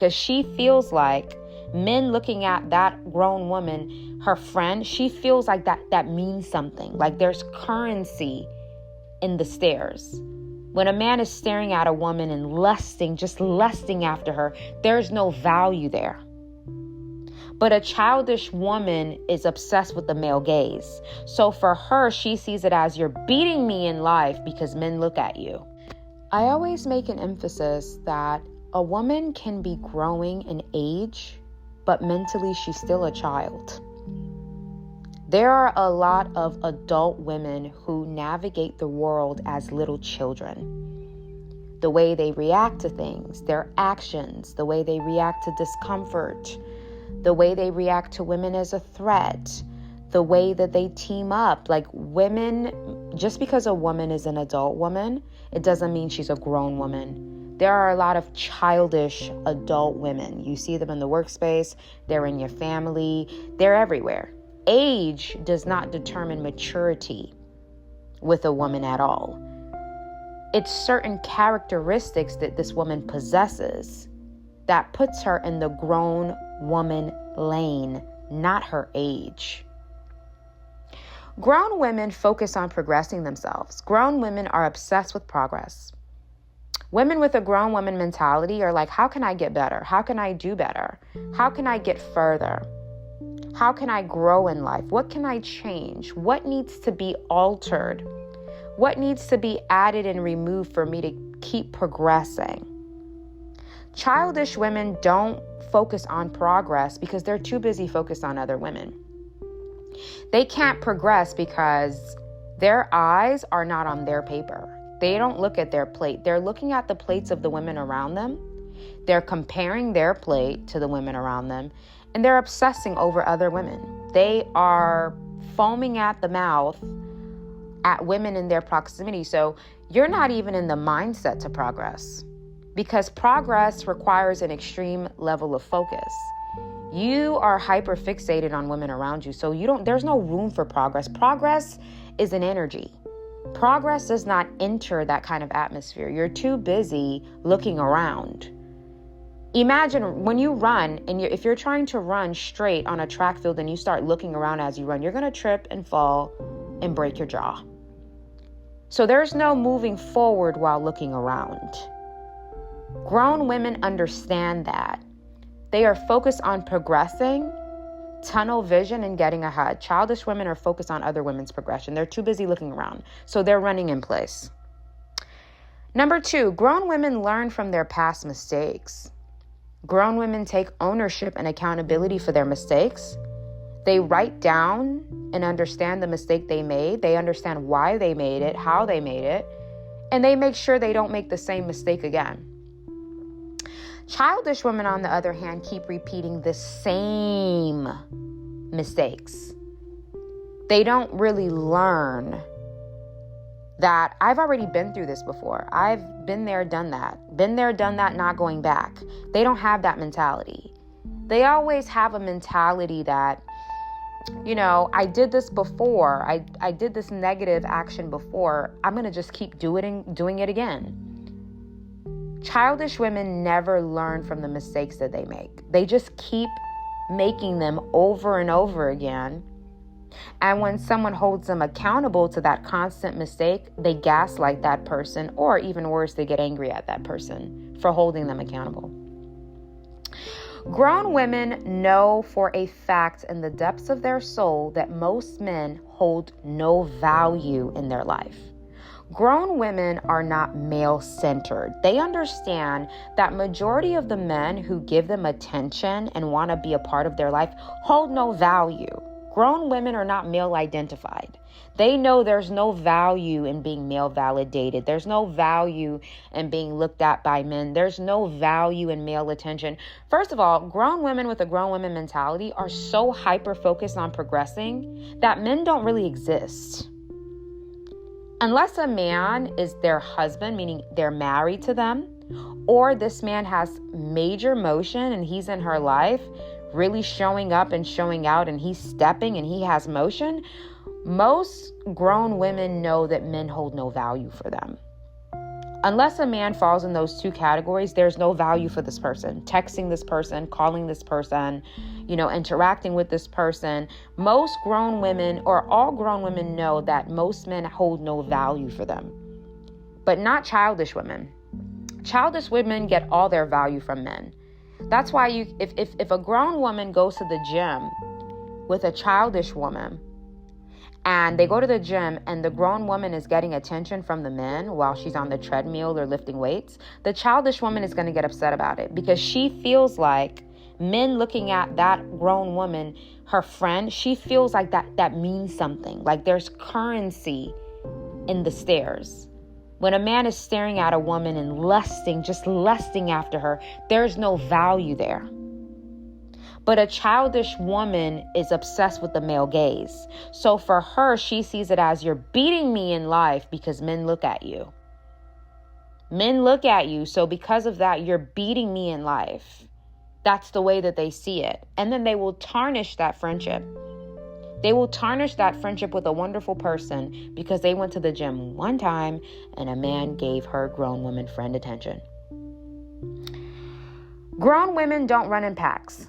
Because she feels like men looking at that grown woman, her friend, she feels like that means something. Like there's currency in the stares. When a man is staring at a woman and just lusting after her, there's no value there. But a childish woman is obsessed with the male gaze. So for her, she sees it as you're beating me in life because men look at you. I always make an emphasis that a woman can be growing in age, but mentally she's still a child. There are a lot of adult women who navigate the world as little children. The way they react to things, their actions, the way they react to discomfort, the way they react to women as a threat, the way that they team up. Like women, just because a woman is an adult woman, it doesn't mean she's a grown woman. There are a lot of childish adult women. You see them in the workspace, they're in your family, they're everywhere. Age does not determine maturity with a woman at all. It's certain characteristics that this woman possesses that puts her in the grown woman lane, not her age. Grown women focus on progressing themselves. Grown women are obsessed with progress. Women with a grown woman mentality are like, how can I get better? How can I do better? How can I get further? How can I grow in life? What can I change? What needs to be altered? What needs to be added and removed for me to keep progressing? Childish women don't focus on progress because they're too busy focused on other women. They can't progress because their eyes are not on their paper. They don't look at their plate. They're looking at the plates of the women around them. They're comparing their plate to the women around them, and they're obsessing over other women. They are foaming at the mouth at women in their proximity. So you're not even in the mindset to progress, because progress requires an extreme level of focus. You are hyper fixated on women around you. So there's no room for progress. Progress is an energy. Progress does not enter that kind of atmosphere. You're too busy looking around. Imagine when you run, and if you're trying to run straight on a track field and you start looking around as you run, you're going to trip and fall and break your jaw. So there's no moving forward while looking around. Grown women understand that. They are focused on progressing, tunnel vision, and getting ahead. Childish women are focused on other women's progression. They're too busy looking around. So they're running in place. Number 2, grown women learn from their past mistakes. Grown women take ownership and accountability for their mistakes. They write down and understand the mistake they made. They understand why they made it, how they made it, and they make sure they don't make the same mistake again. Childish women, on the other hand, keep repeating the same mistakes. They don't really learn that I've already been through this before. I've been there, done that. Been there, done that, not going back. They don't have that mentality. They always have a mentality that, I did this before. I did this negative action before. I'm going to just keep doing it again. Childish women never learn from the mistakes that they make. They just keep making them over and over again. And when someone holds them accountable to that constant mistake, they gaslight that person, or even worse, they get angry at that person for holding them accountable. Grown women know for a fact in the depths of their soul that most men hold no value in their life. Grown women are not male-centered. They understand that majority of the men who give them attention and want to be a part of their life hold no value. Grown women are not male-identified. They know there's no value in being male-validated. There's no value in being looked at by men. There's no value in male attention. First of all, grown women with a grown woman mentality are so hyper-focused on progressing that men don't really exist. Unless a man is their husband, meaning they're married to them, or this man has major motion and he's in her life, really showing up and showing out, and he's stepping and he has motion, most grown women know that men hold no value for them. Unless a man falls in those two categories, there's no value for this person. Texting this person, calling this person, interacting with this person. Most grown women, or all grown women, know that most men hold no value for them. But not childish women. Childish women get all their value from men. That's why if a grown woman goes to the gym with a childish woman, and they go to the gym and the grown woman is getting attention from the men while she's on the treadmill or lifting weights, the childish woman is going to get upset about it because she feels like men looking at that grown woman, her friend, she feels like that means something. Like there's currency in the stares. When a man is staring at a woman and just lusting after her, there's no value there. But a childish woman is obsessed with the male gaze. So for her, she sees it as you're beating me in life because men look at you. Men look at you. So because of that, you're beating me in life. That's the way that they see it. And then they will tarnish that friendship. They will tarnish that friendship with a wonderful person because they went to the gym one time and a man gave her grown woman friend attention. Grown women don't run in packs.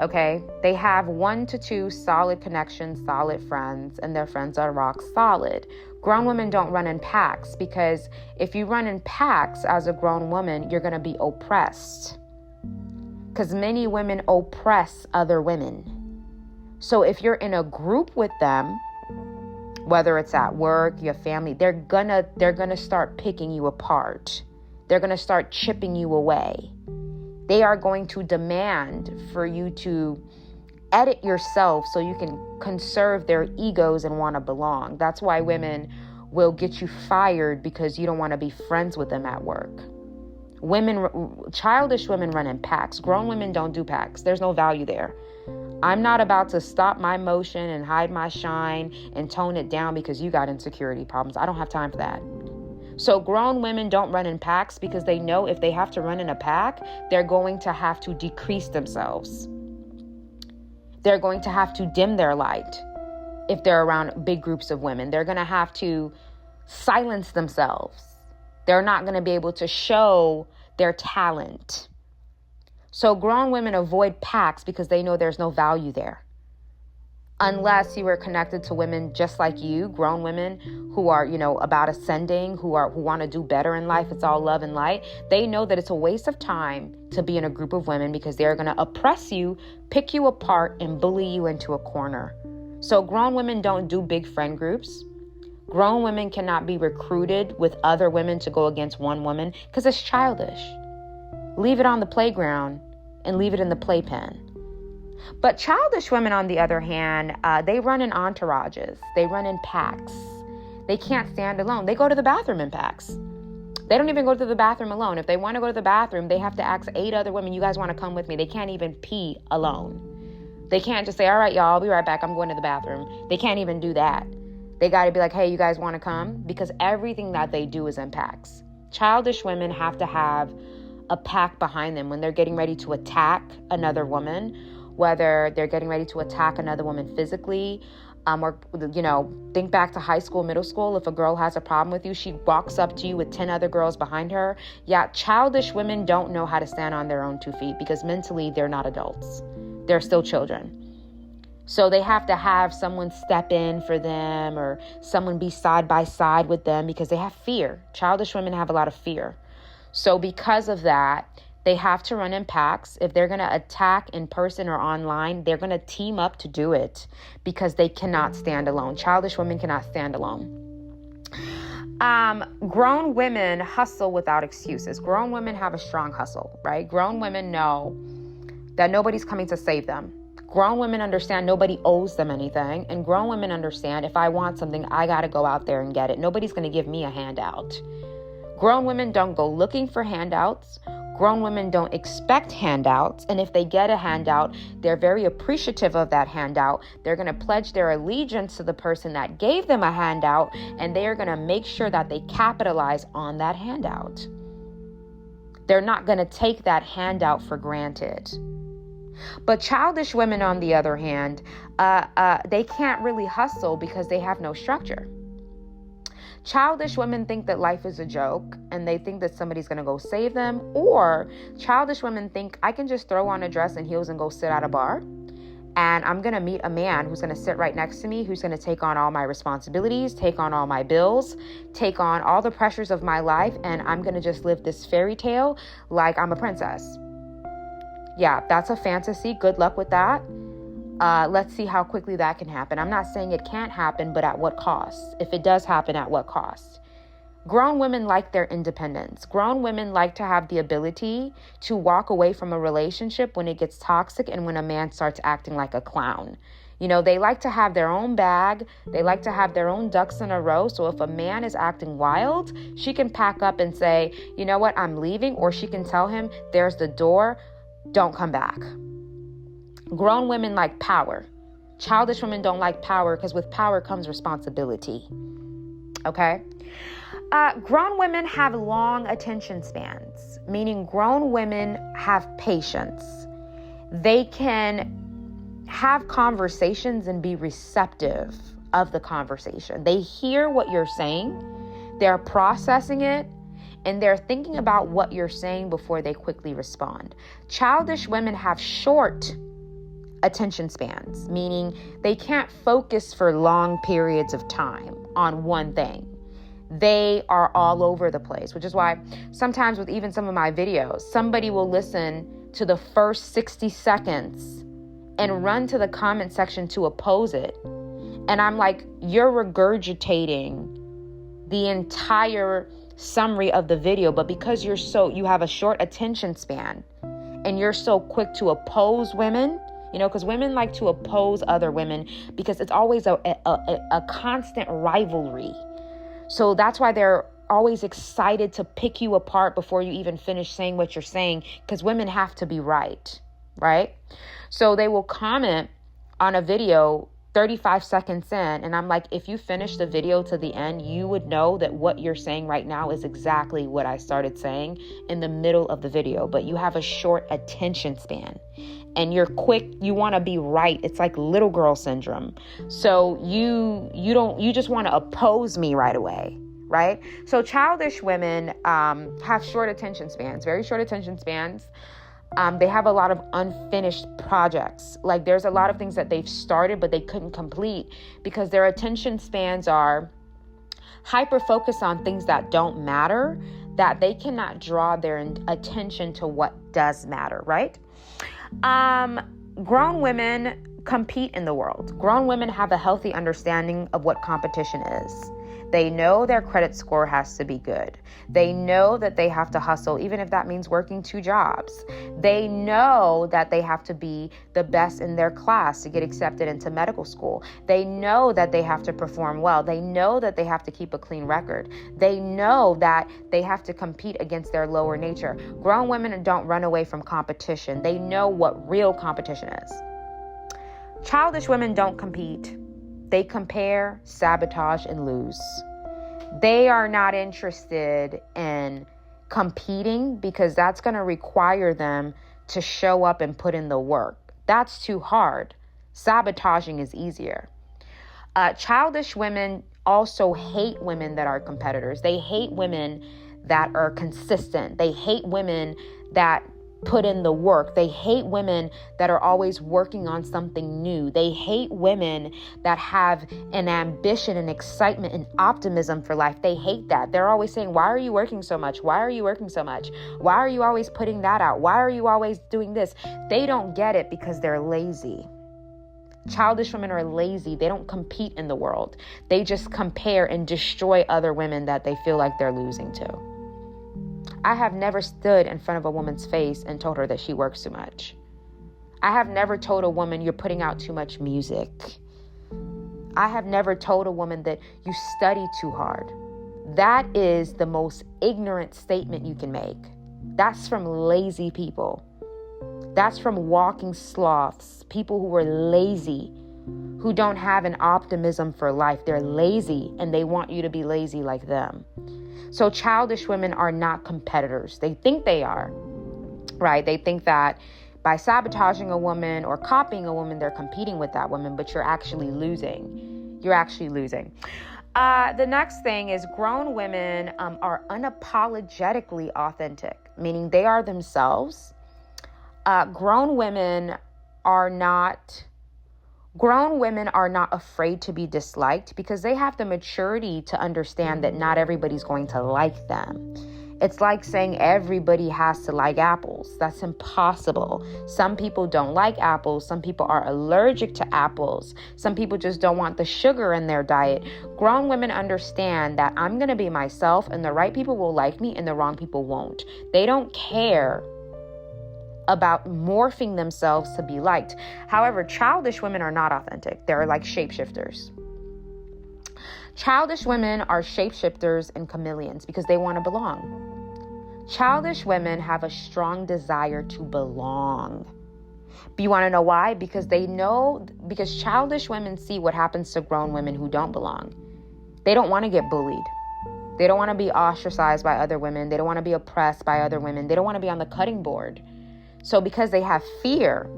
Okay, they have 1 to 2 solid connections, solid friends, and their friends are rock solid. Grown women don't run in packs because if you run in packs as a grown woman, you're going to be oppressed. Because many women oppress other women. So if you're in a group with them, whether it's at work, your family, they're gonna start picking you apart. They're going to start chipping you away. They are going to demand for you to edit yourself so you can conserve their egos and want to belong. That's why women will get you fired because you don't want to be friends with them at work. Childish women run in packs. Grown women don't do packs. There's no value there. I'm not about to stop my motion and hide my shine and tone it down because you got insecurity problems. I don't have time for that. So grown women don't run in packs because they know if they have to run in a pack, they're going to have to decrease themselves. They're going to have to dim their light if they're around big groups of women. They're going to have to silence themselves. They're not going to be able to show their talent. So grown women avoid packs because they know there's no value there. Unless you were connected to women just like you, grown women who are, about ascending, who want to do better in life. It's all love and light. They know that it's a waste of time to be in a group of women because they're going to oppress you, pick you apart, and bully you into a corner. So grown women don't do big friend groups. Grown women cannot be recruited with other women to go against one woman because it's childish. Leave it on the playground and leave it in the playpen. But childish women, on the other hand, they run in entourages. They run in packs. They can't stand alone. They go to the bathroom in packs. They don't even go to the bathroom alone. If they want to go to the bathroom, they have to ask 8 other women, you guys want to come with me? They can't even pee alone. They can't just say, all right, y'all, I'll be right back. I'm going to the bathroom. They can't even do that. They got to be like, hey, you guys want to come? Because everything that they do is in packs. Childish women have to have a pack behind them when they're getting ready to attack another woman, whether they're getting ready to attack another woman physically, or, think back to high school, middle school. If a girl has a problem with you, she walks up to you with 10 other girls behind her. Yeah, childish women don't know how to stand on their own 2 feet because mentally they're not adults. They're still children. So they have to have someone step in for them or someone be side by side with them because they have fear. Childish women have a lot of fear. So because of that, they have to run in packs. If they're going to attack in person or online, they're going to team up to do it because they cannot stand alone. Childish women cannot stand alone. Grown women hustle without excuses. Grown women have a strong hustle, right? Grown women know that nobody's coming to save them. Grown women understand nobody owes them anything. And grown women understand if I want something, I got to go out there and get it. Nobody's going to give me a handout. Grown women don't go looking for handouts. Grown women don't expect handouts. And if they get a handout, they're very appreciative of that handout. They're going to pledge their allegiance to the person that gave them a handout. And they are going to make sure that they capitalize on that handout. They're not going to take that handout for granted. But childish women, on the other hand, they can't really hustle because they have no structure. Childish women think that life is a joke and they think that somebody's going to go save them. Or childish women think I can just throw on a dress and heels and go sit at a bar. And I'm going to meet a man who's going to sit right next to me, who's going to take on all my responsibilities, take on all my bills, take on all the pressures of my life. And I'm going to just live this fairy tale like I'm a princess. Yeah, that's a fantasy. Good luck with that. Let's see how quickly that can happen. I'm not saying it can't happen, but at what cost? If it does happen, at what cost? Grown women like their independence. Grown women like to have the ability to walk away from a relationship when it gets toxic and when a man starts acting like a clown. You know, they like to have their own bag. They like to have their own ducks in a row. So if a man is acting wild, she can pack up and say, you know what, I'm leaving. Or she can tell him, there's the door, don't come back. Grown women like power. Childish women don't like power because with power comes responsibility. Okay? Grown women have long attention spans, meaning grown women have patience. They can have conversations and be receptive of the conversation. They hear what you're saying, they're processing it, and they're thinking about what you're saying before they quickly respond. Childish women have short attention spans, meaning they can't focus for long periods of time on one thing. They are all over the place, which is why sometimes with even some of my videos, somebody will listen to the first 60 seconds and run to the comment section to oppose it. And I'm like, you're regurgitating the entire summary of the video, but because you have a short attention span and you're so quick to oppose women, you know, because women like to oppose other women because it's always a constant rivalry. So that's why they're always excited to pick you apart before you even finish saying what you're saying, because women have to be right? So they will comment on a video 35 seconds in, and I'm like, if you finish the video to the end, you would know that what you're saying right now is exactly what I started saying in the middle of the video, but you have a short attention span. And you're quick, you want to be right. It's like little girl syndrome. So you just want to oppose me right away, right? So childish women have short attention spans, very short attention spans. They have a lot of unfinished projects. Like there's a lot of things that they've started, but they couldn't complete because their attention spans are hyper-focused on things that don't matter, that they cannot draw their attention to what does matter, right? Grown women compete in the world. Grown women have a healthy understanding of what competition is. They know their credit score has to be good. They know that they have to hustle, even if that means working 2 jobs. They know that they have to be the best in their class to get accepted into medical school. They know that they have to perform well. They know that they have to keep a clean record. They know that they have to compete against their lower nature. Grown women don't run away from competition. They know what real competition is. Childish women don't compete. They compare, sabotage, and lose. They are not interested in competing because that's going to require them to show up and put in the work. That's too hard. Sabotaging is easier. Childish women also hate women that are competitors. They hate women that are consistent. They hate women that put in the work. They hate women that are always working on something new. They hate women that have an ambition and excitement and optimism for life. They hate that. They're always saying, why are you working so much? Why are you working so much? Why are you always putting that out? Why are you always doing this? They don't get it because they're lazy. Childish women are lazy. They don't compete in the world. They just compare and destroy other women that they feel like they're losing to. I have never stood in front of a woman's face and told her that she works too much. I have never told a woman you're putting out too much music. I have never told a woman that you study too hard. That is the most ignorant statement you can make. That's from lazy people. That's from walking sloths, people who are lazy, who don't have an optimism for life. They're lazy and they want you to be lazy like them. So childish women are not competitors. They think they are, right? They think that by sabotaging a woman or copying a woman, they're competing with that woman, but you're actually losing. You're actually losing. The next thing is grown women are unapologetically authentic, meaning they are themselves. Grown women are not afraid to be disliked because they have the maturity to understand that not everybody's going to like them. It's like saying everybody has to like apples. That's impossible. Some people don't like apples. Some people are allergic to apples. Some people just don't want the sugar in their diet. Grown women understand that I'm going to be myself and the right people will like me and the wrong people won't. They don't care about morphing themselves to be liked. However, childish women are not authentic. They're like shapeshifters. Childish women are shapeshifters and chameleons because they want to belong. Childish women have a strong desire to belong. But you want to know why? Because childish women see what happens to grown women who don't belong. They don't want to get bullied. They don't want to be ostracized by other women. They don't want to be oppressed by other women. They don't want to be on the cutting board. So because they have fear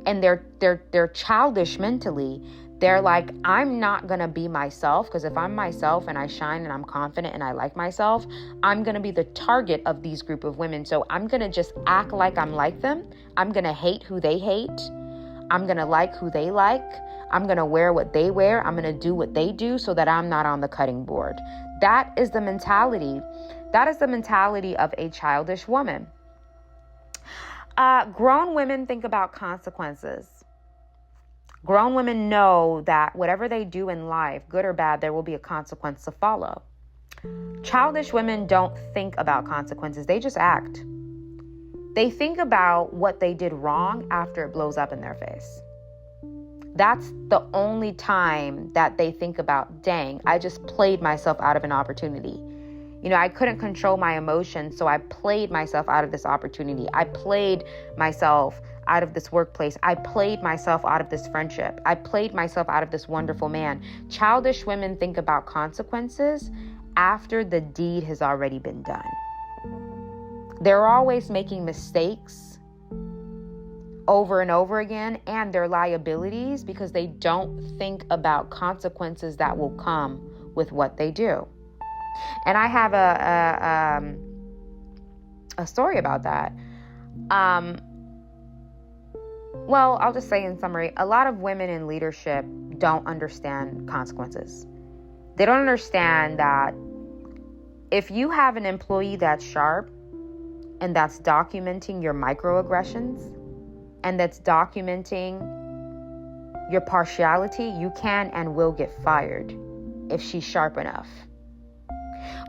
and they're childish mentally, they're like, I'm not going to be myself, because if I'm myself and I shine and I'm confident and I like myself, I'm going to be the target of these group of women. So I'm going to just act like I'm like them. I'm going to hate who they hate. I'm going to like who they like. I'm going to wear what they wear. I'm going to do what they do so that I'm not on the cutting board. That is the mentality. That is the mentality of a childish woman. Grown women think about consequences. Grown women know that whatever they do in life, good or bad, there will be a consequence to follow. Childish women don't think about consequences. They just act. They think about what they did wrong after it blows up in their face. That's the only time that they think about, dang, I just played myself out of an opportunity. I couldn't control my emotions, so I played myself out of this opportunity. I played myself out of this workplace. I played myself out of this friendship. I played myself out of this wonderful man. Childish women think about consequences after the deed has already been done. They're always making mistakes over and over again, and their liabilities, because they don't think about consequences that will come with what they do. And I have a story about that. Well, I'll just say in summary, a lot of women in leadership don't understand consequences. They don't understand that if you have an employee that's sharp and that's documenting your microaggressions and that's documenting your partiality, you can and will get fired if she's sharp enough.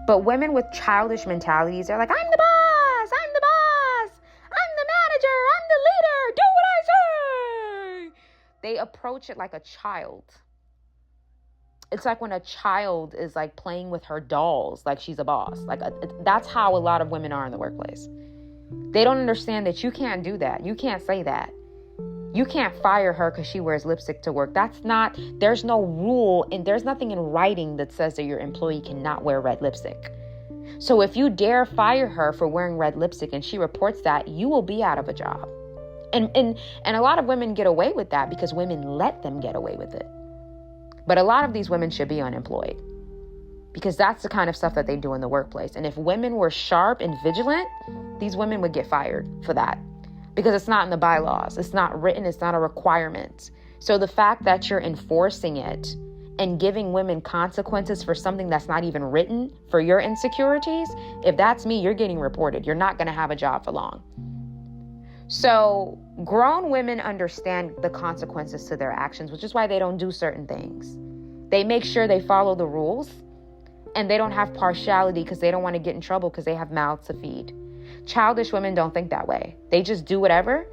But women with childish mentalities are like, I'm the boss, I'm the boss, I'm the manager, I'm the leader, do what I say. They approach it like a child. It's like when a child is like playing with her dolls, like she's a boss. That's how a lot of women are in the workplace. They don't understand that you can't do that. You can't say that. You can't fire her because she wears lipstick to work. There's no rule, and there's nothing in writing that says that your employee cannot wear red lipstick. So if you dare fire her for wearing red lipstick and she reports that, you will be out of a job. And a lot of women get away with that because women let them get away with it. But a lot of these women should be unemployed because that's the kind of stuff that they do in the workplace. And if women were sharp and vigilant, these women would get fired for that. Because it's not in the bylaws. It's not written. It's not a requirement. So the fact that you're enforcing it and giving women consequences for something that's not even written for your insecurities, if that's me, you're getting reported. You're not going to have a job for long. So grown women understand the consequences to their actions, which is why they don't do certain things. They make sure they follow the rules, and they don't have partiality because they don't want to get in trouble because they have mouths to feed. Childish women don't think that way. They just do whatever,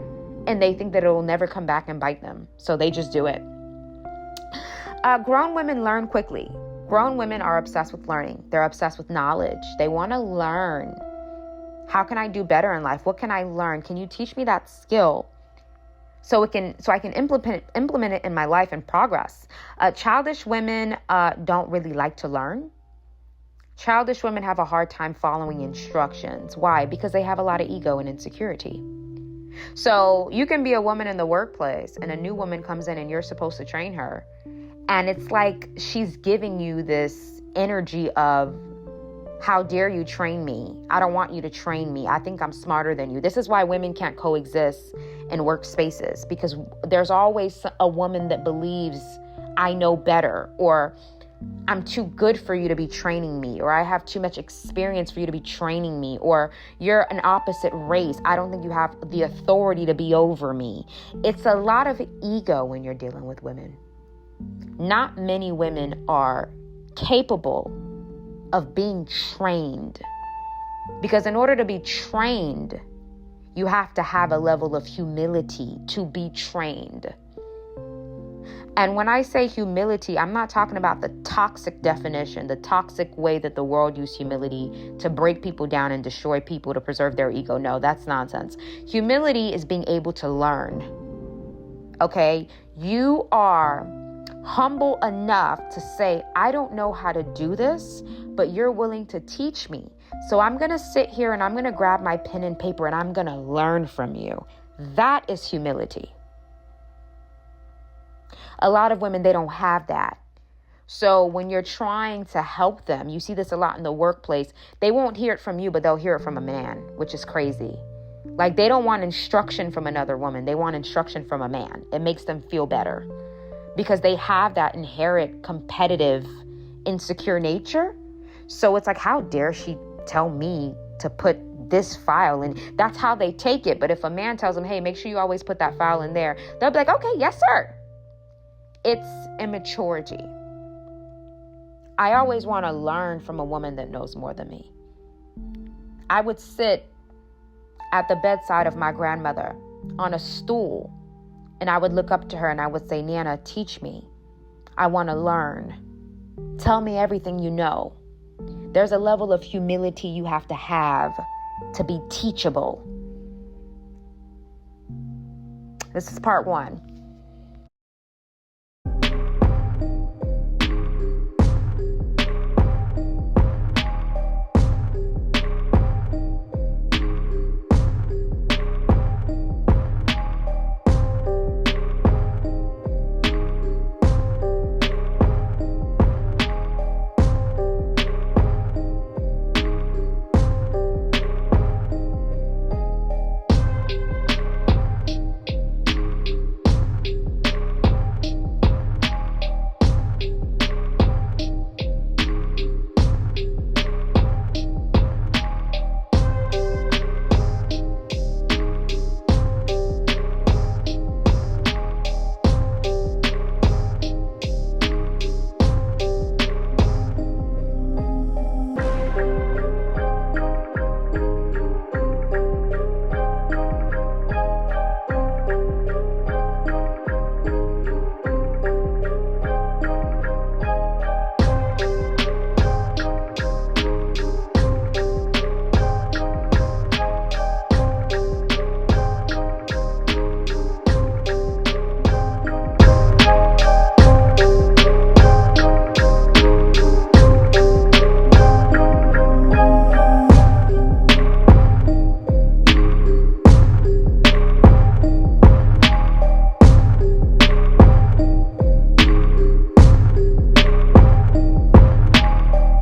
and they think that it will never come back and bite them. So they just do it. Grown women learn quickly. Grown women are obsessed with learning. They're obsessed with knowledge. They want to learn. How can I do better in life? What can I learn? Can you teach me that skill so I can implement it in my life and progress? Childish women don't really like to learn. Childish women have a hard time following instructions. Why? Because they have a lot of ego and insecurity. So you can be a woman in the workplace and a new woman comes in and you're supposed to train her. And it's like she's giving you this energy of, how dare you train me? I don't want you to train me. I think I'm smarter than you. This is why women can't coexist in workspaces, because there's always a woman that believes I know better, or I'm too good for you to be training me, or I have too much experience for you to be training me, or you're an opposite race. I don't think you have the authority to be over me. It's a lot of ego when you're dealing with women. Not many women are capable of being trained, because in order to be trained, you have to have a level of humility to be trained. And when I say humility, I'm not talking about the toxic definition, the toxic way that the world uses humility to break people down and destroy people to preserve their ego. No, that's nonsense. Humility is being able to learn. Okay? You are humble enough to say, I don't know how to do this, but you're willing to teach me. So I'm going to sit here and I'm going to grab my pen and paper and I'm going to learn from you. That is humility. A lot of women, they don't have that. So when you're trying to help them, you see this a lot in the workplace. They won't hear it from you, but they'll hear it from a man, which is crazy. Like, they don't want instruction from another woman. They want instruction from a man. It makes them feel better because they have that inherent competitive, insecure nature. So it's like, how dare she tell me to put this file in? That's how they take it. But if a man tells them, hey, make sure you always put that file in there, they'll be like, okay, yes, sir. It's immaturity. I always want to learn from a woman that knows more than me. I would sit at the bedside of my grandmother on a stool, and I would look up to her and I would say, Nana, teach me. I want to learn. Tell me everything you know. There's a level of humility you have to be teachable. This is part 1.